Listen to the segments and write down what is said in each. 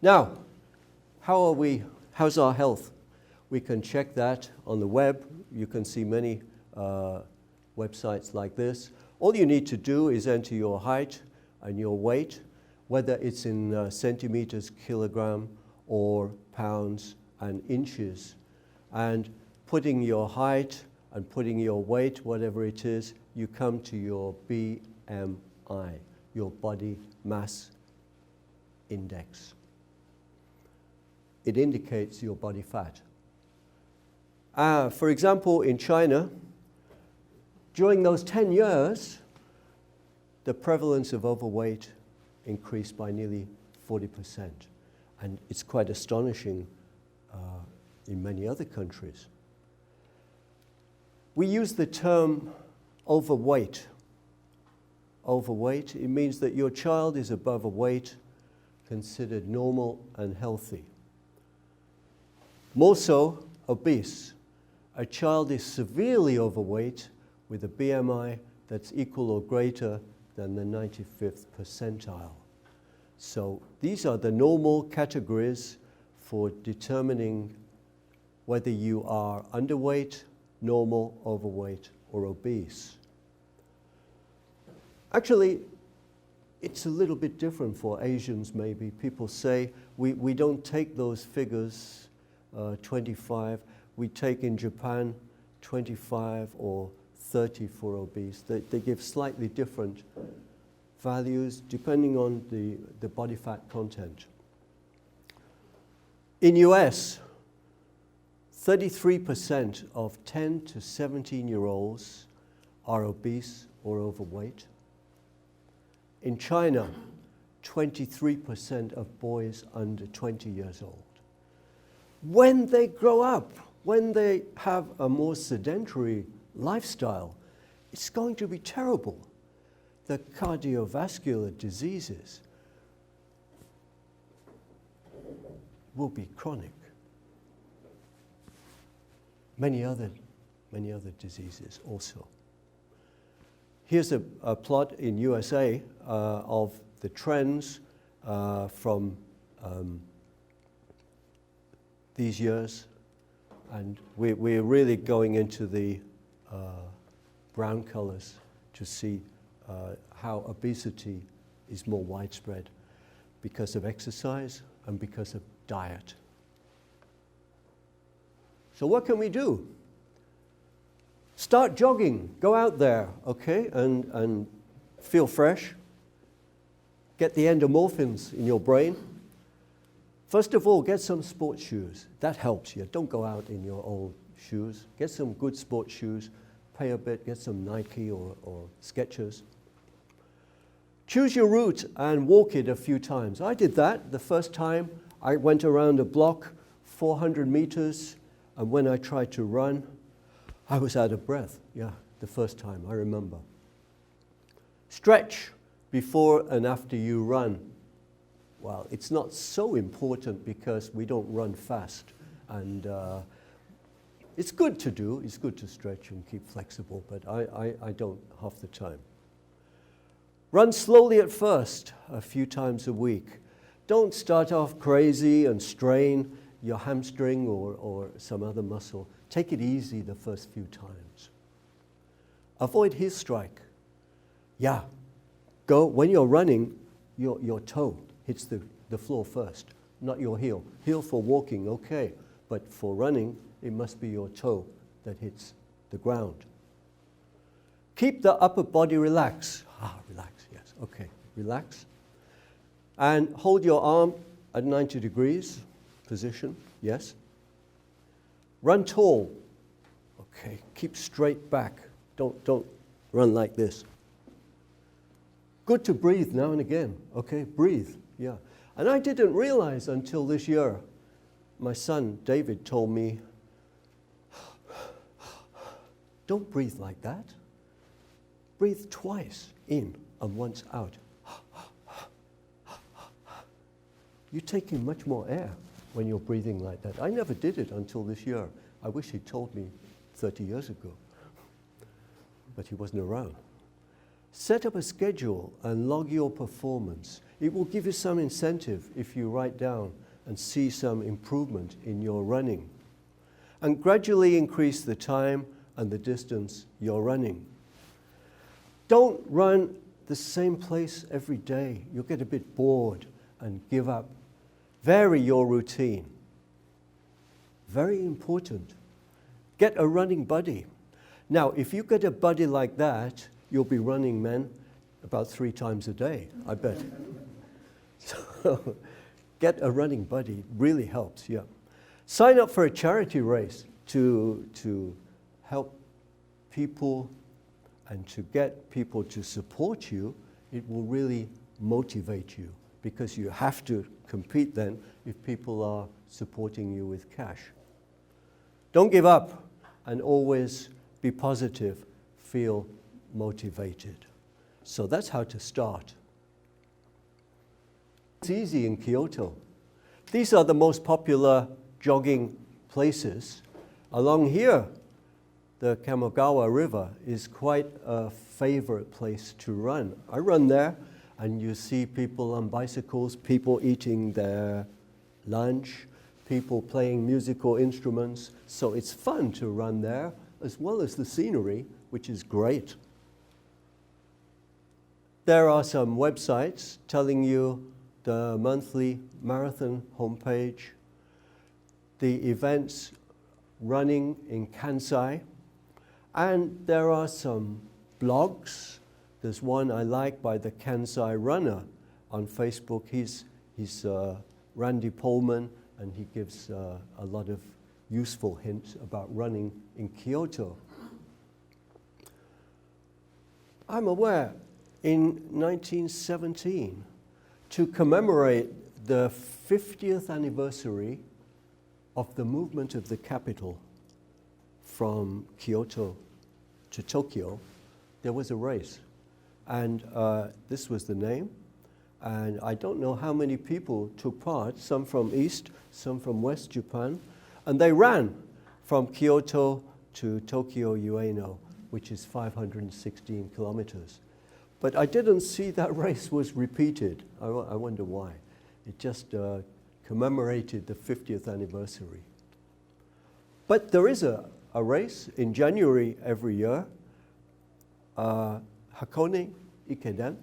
Now, how's our health? We can check that on the web. You can see many websites like this. All you need to do is enter your height and your weight, whether it's in centimeters, kilogram, or pounds and inches. And putting your height and putting your weight, whatever it is, you come to your BMI, your body mass index. It indicates your body fat. For example, in China, during those 10 years, the prevalence of overweight increased by nearly 40%. And it's quite astonishing in many other countries. We use the term overweight. Overweight, it means that your child is above a weight considered normal and healthy. More so, obese. A child is severely overweight with a BMI that's equal or greater than the 95th percentile. So these are the normal categories for determining whether you are underweight, normal, overweight, or obese. Actually, it's a little bit different for Asians maybe. People say we don't take those figures, 25. We take in Japan 25 or 30 for obese. They give slightly different values depending on the body fat content. In US, 33% of 10 to 17-year-olds are obese or overweight. In China, 23% of boys under 20 years old. When they grow up, when they have a more sedentary lifestyle, it's going to be terrible. The cardiovascular diseases will be chronic. Many other diseases also. Here's a plot in USA of the trends from these years, and we're really going into the brown colors to see how obesity is more widespread because of exercise and because of diet. So what can we do? Start jogging, go out there, okay, and feel fresh. Get the endorphins in your brain. First of all, get some sports shoes. That helps you. Don't go out in your old shoes. Get some good sports shoes. Pay a bit, get some Nike or Skechers. Choose your route and walk it a few times. I did that the first time. I went around a block, 400 meters, and when I tried to run, I was out of breath. Yeah, the first time, I remember. Stretch before and after you run. Well, it's not so important because we don't run fast. And it's good to do. It's good to stretch and keep flexible, but I don't half the time. Run slowly at first, a few times a week. Don't start off crazy and strain your hamstring or some other muscle. Take it easy the first few times. Avoid heel strike. Yeah, when you're running, your toe hits the floor first, not your heel. Heel for walking, okay, but for running, it must be your toe that hits the ground. Keep the upper body relaxed. Relax, yes, okay, relax. And hold your arm at 90 degrees position, yes. Run tall. Okay, keep straight back. Don't run like this. Good to breathe now and again. Okay, breathe, yeah. And I didn't realize until this year, my son David told me, don't breathe like that. Breathe twice in and once out. You're taking much more air when you're breathing like that. I never did it until this year. I wish he'd told me 30 years ago, but he wasn't around. Set up a schedule and log your performance. It will give you some incentive if you write down and see some improvement in your running. And gradually increase the time and the distance you're running. Don't run the same place every day. You'll get a bit bored and give up. Vary your routine. Very important. Get a running buddy. Now, if you get a buddy like that, you'll be running, men, about 3 times a day, I bet. So get a running buddy. It really helps, yeah. Sign up for a charity race to help people and to get people to support you. It will really motivate you because you have to compete then if people are supporting you with cash. Don't give up and always be positive, feel motivated. So that's how to start. It's easy in Kyoto. These are the most popular jogging places. Along here, the Kamogawa River is quite a favorite place to run. I run there and you see people on bicycles, people eating their lunch, people playing musical instruments. So it's fun to run there as well as the scenery, which is great. There are some websites telling you the monthly marathon homepage, the events running in Kansai, and there are some blogs. There's one I like by the Kansai runner on Facebook. He's Randy Pullman, and he gives a lot of useful hints about running in Kyoto. I'm aware in 1917, to commemorate the 50th anniversary of the movement of the capital from Kyoto to Tokyo, there was a race. And this was the name. And I don't know how many people took part, some from East, some from West Japan. And they ran from Kyoto to Tokyo Ueno, which is 516 kilometers. But I didn't see that race was repeated. I wonder why. It just commemorated the 50th anniversary. But there is a race in January every year, Hakone Ikeden,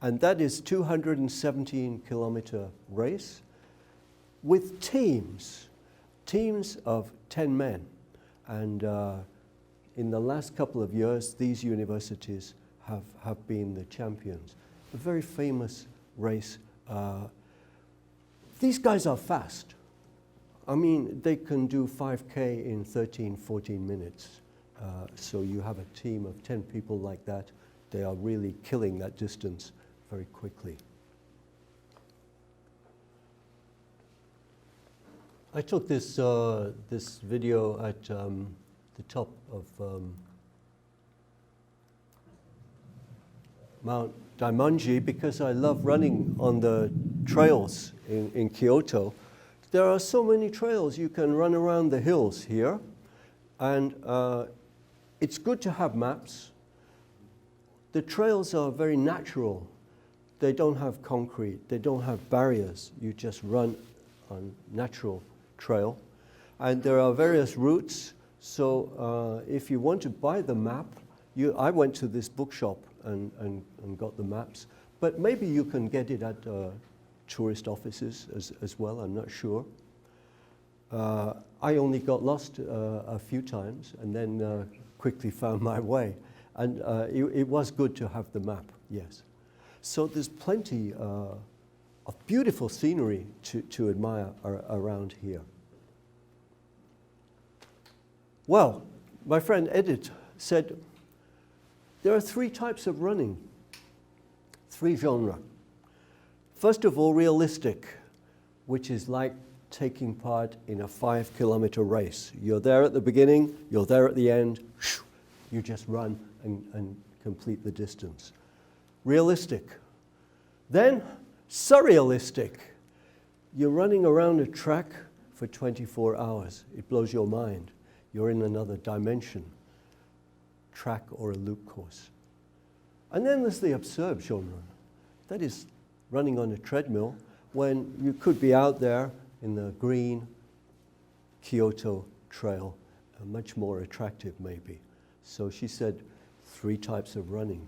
and that is 217 kilometer race with teams of 10 men. And in the last couple of years, these universities have been the champions. A very famous race. These guys are fast. I mean, they can do 5K in 13, 14 minutes. So you have a team of 10 people like that. They are really killing that distance very quickly. I took this video at the top of Mount Daimonji because I love running on the trails in Kyoto. There are so many trails. You can run around the hills here, and it's good to have maps. The trails are very natural. They don't have concrete. They don't have barriers. You just run on natural trail. And there are various routes. So if you want to buy the map, I went to this bookshop and got the maps. But maybe you can get it at tourist offices as well, I'm not sure. I only got lost a few times and then quickly found my way. And it was good to have the map, yes. So there's plenty of beautiful scenery to admire around here. Well, my friend Edith said, there are 3 types of running, 3 genres. First of all, realistic, which is like taking part in a 5-kilometer race. You're there at the beginning, you're there at the end, you just run and complete the distance. Realistic. Then, surrealistic. You're running around a track for 24 hours. It blows your mind. You're in another dimension, track or a loop course. And then there's the absurd genre. That is running on a treadmill when you could be out there in the green Kyoto trail, much more attractive maybe. So she said 3 types of running.